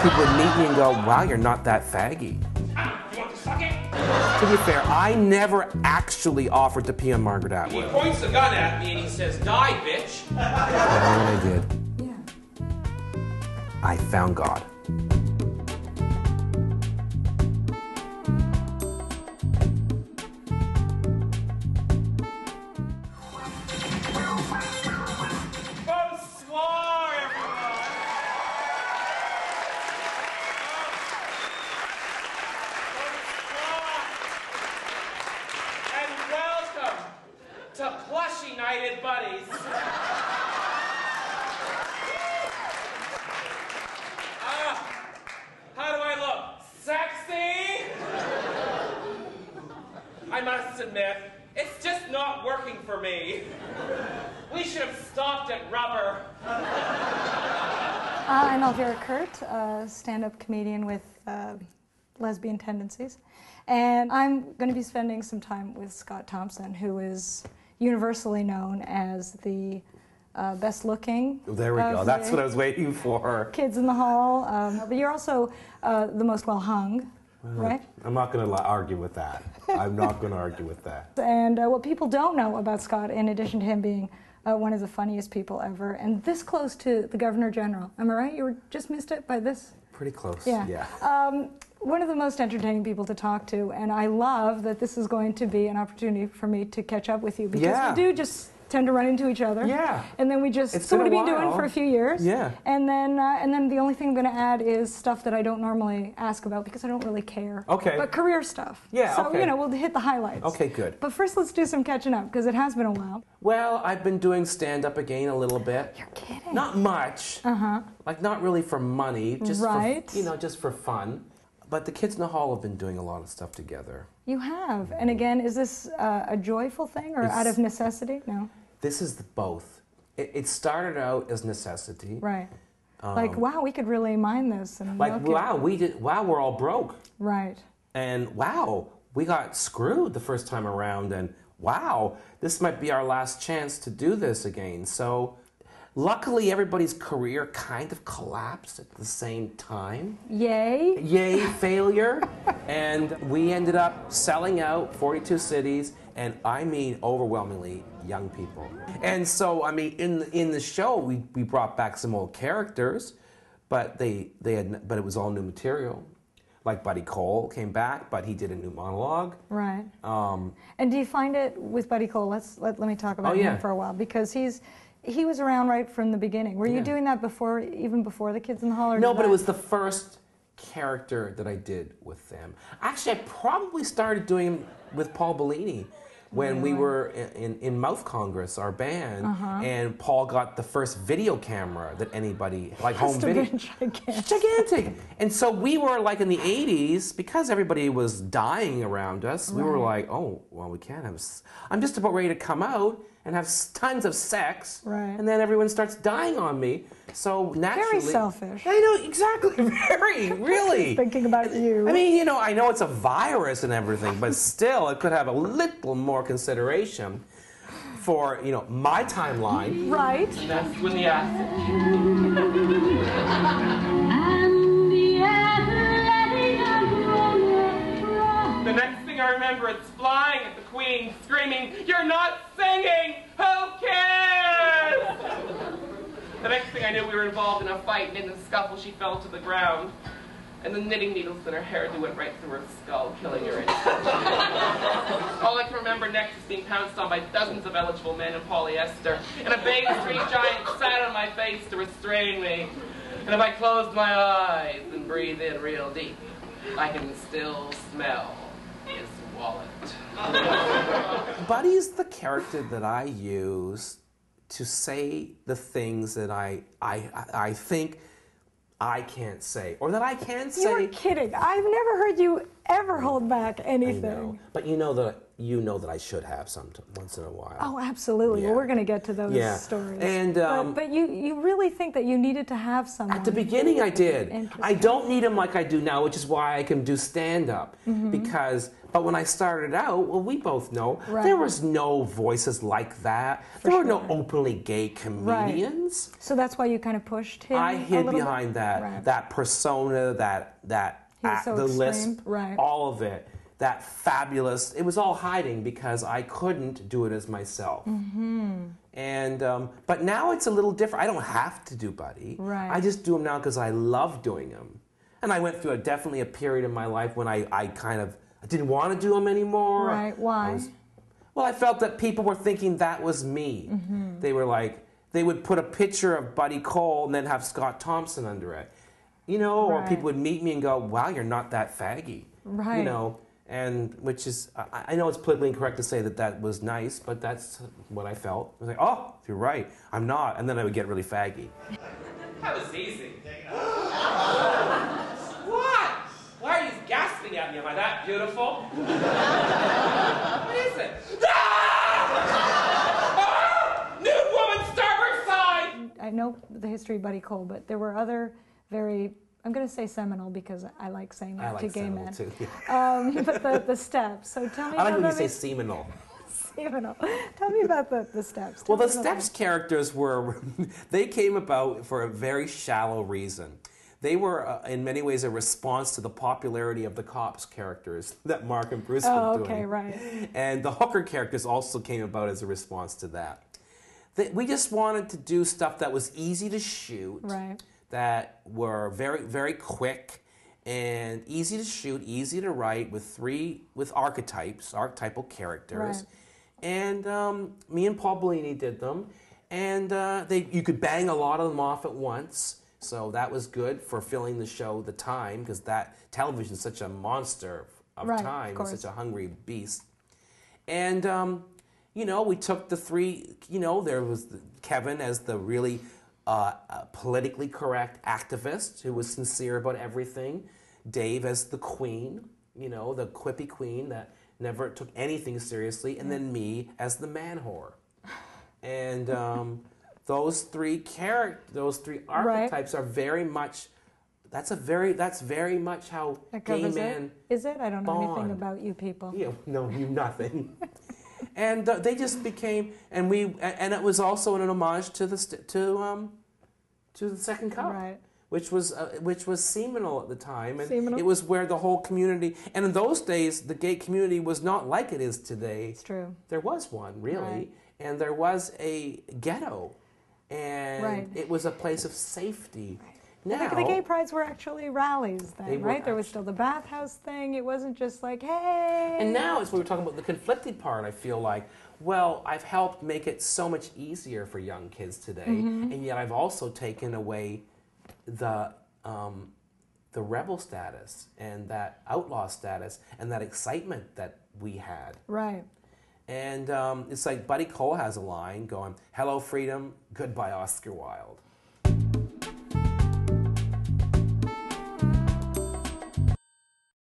people would meet me and go, wow, you're not that faggy. You want to suck it? To be fair, I never actually offered to pee on Margaret Atwood. He points a gun at me and he says, die, bitch. You know what I did? Yeah. I found God. Bonsoir, everyone. And welcome to Plush United Buddies. How do I look? Sexy? I must admit, it's just not working for me. We should have stopped at rubber. I'm Elvira Kurt, a stand-up comedian with lesbian tendencies. And I'm going to be spending some time with Scott Thompson, who is universally known as the best-looking. There we go. That's what I was waiting for. Kids in the Hall. But you're also the most well-hung, right? I'm not going to argue with that. I'm not going to argue with that. And what people don't know about Scott, in addition to him being one of the funniest people ever, and this close to the Governor General. Am I right? You were just missed it by this? Pretty close, yeah. One of the most entertaining people to talk to, and I love that this is going to be an opportunity for me to catch up with you, because we do just tend to run into each other. Yeah. And then we just, It's so what been have a you been doing while. for a few years? Yeah. And then the only thing I'm going to add is stuff that I don't normally ask about because I don't really care. Okay. But career stuff. Yeah, So, okay. you know, we'll hit the highlights. Okay, good. But first, let's do some catching up, because it has been a while. Well, I've been doing stand-up again a little bit. You're kidding. Not much. Uh-huh. Like, not really for money. Just Right. for, just for fun. But the Kids in the Hall have been doing a lot of stuff together. You have. And again, is this a joyful thing or out of necessity? No. This is both. It started out as necessity. Right. Like, wow, we could really mine this. And Like, milk it. wow, we're all broke. Right. And wow, we got screwed the first time around, and wow, this might be our last chance to do this again. So luckily everybody's career kind of collapsed at the same time. Yay. Yay, failure. And we ended up selling out 42 cities, and I mean overwhelmingly young people. And so, I mean, in the show, we brought back some old characters, but but it was all new material. Like Buddy Cole came back, but he did a new monologue. Right. And do you find it with Buddy Cole? Let me talk about him for a while, because he was around right from the beginning. Were you doing that even before the Kids in the Hall? Or No, but it was the first character that I did with them. Actually, I probably started doing him with Paul Bellini when we were in Mouth Congress, our band, and Paul got the first video camera that anybody, like home video. Gigantic. And so we were like in the 80s, because everybody was dying around us, we were like, oh, well, we can't have, I'm just about ready to come out and have tons of sex, and then everyone starts dying on me. So naturally, very selfish. I know, exactly. Very, really. Thinking about you. I mean, I know it's a virus and everything, but still, it could have a little more consideration for, my timeline. Right. And that's when the acid. The next thing I remember, it's flying at the Queen, screaming, "You're not singing! Who cares?" The next thing I knew, we were involved in a fight, and in the scuffle, she fell to the ground. And the knitting needles in her hairdo went right through her skull, killing her instantly. All I can remember next is being pounced on by dozens of eligible men in polyester, and a Bay Street giant sat on my face to restrain me. And if I closed my eyes and breathed in real deep, I can still smell his wallet. Buddy's the character that I use to say the things that I think I can't say, or that I can say. You're kidding. I've never heard you ever hold back anything. I know. But you know that you know that I should have once in a while. Oh, absolutely. Yeah. Well, we're going to get to those Yeah. stories. And but you really think that you needed to have someone? at the beginning, I did. Interesting. I don't need him like I do now, which is why I can do stand-up. But when I started out, well, we both know, there was no voices like that. There were no openly gay comedians. Right. So that's why you kind of pushed him. I hid behind that persona, the lisp, all of it. That fabulous, it was all hiding because I couldn't do it as myself. And but now it's a little different. I don't have to do Buddy. Right. I just do them now because I love doing them. And I went through definitely a period in my life when I didn't want to do them anymore. Right. Why? I felt that people were thinking that was me. They were like, they would put a picture of Buddy Cole and then have Scott Thompson under it. You know, or people would meet me and go, wow, you're not that faggy. Right. You know. And which is, I know it's politically incorrect to say that that was nice, but that's what I felt. I was like, oh, you're right, I'm not. And then I would get really faggy. That was easy. What? Why are you gasping at me? Am I that beautiful? What is it? Ah! Nude woman, starboard side! I know the history of Buddy Cole, but there were other very, I'm going to say seminal because I like saying that to gay men. Too. But the steps. So tell me I like about when you say seminal. Seminal. Tell me about the steps. Well, the steps characters were, they came about for a very shallow reason. They were, in many ways, a response to the popularity of the cops characters that Mark and Bruce were doing. Okay, right. And the hooker characters also came about as a response to that. We just wanted to do stuff that was easy to shoot, right, that were very, very quick and easy to shoot, easy to write, with archetypal characters. Right. And me and Paul Bellini did them, and you could bang a lot of them off at once. So that was good for filling the show, the time, because that television is such a monster of time, it's such a hungry beast. And we took the three. There was Kevin as the really politically correct activist who was sincere about everything. Dave as the queen, the quippy queen that never took anything seriously, and then me as the man whore. And those three archetypes are very much. That's very much how gay men. Is it? I don't know bond. anything about you people. Yeah, no, you nothing. And they just became, and it was also an homage to the Second Cup, right, which was seminal at the time, and seminal? It was where the whole community, and in those days the gay community was not like it is today. It's true. There was one really, right, and there was a ghetto, and it was a place of safety. Right. Now, the gay prides were actually rallies then, right? There was still the bathhouse thing. It wasn't just like, hey. And now, as we were talking about the conflicted part, I feel like, well, I've helped make it so much easier for young kids today, and yet I've also taken away the rebel status and that outlaw status and that excitement that we had. Right. And it's like Buddy Cole has a line going, "Hello, freedom, goodbye, Oscar Wilde."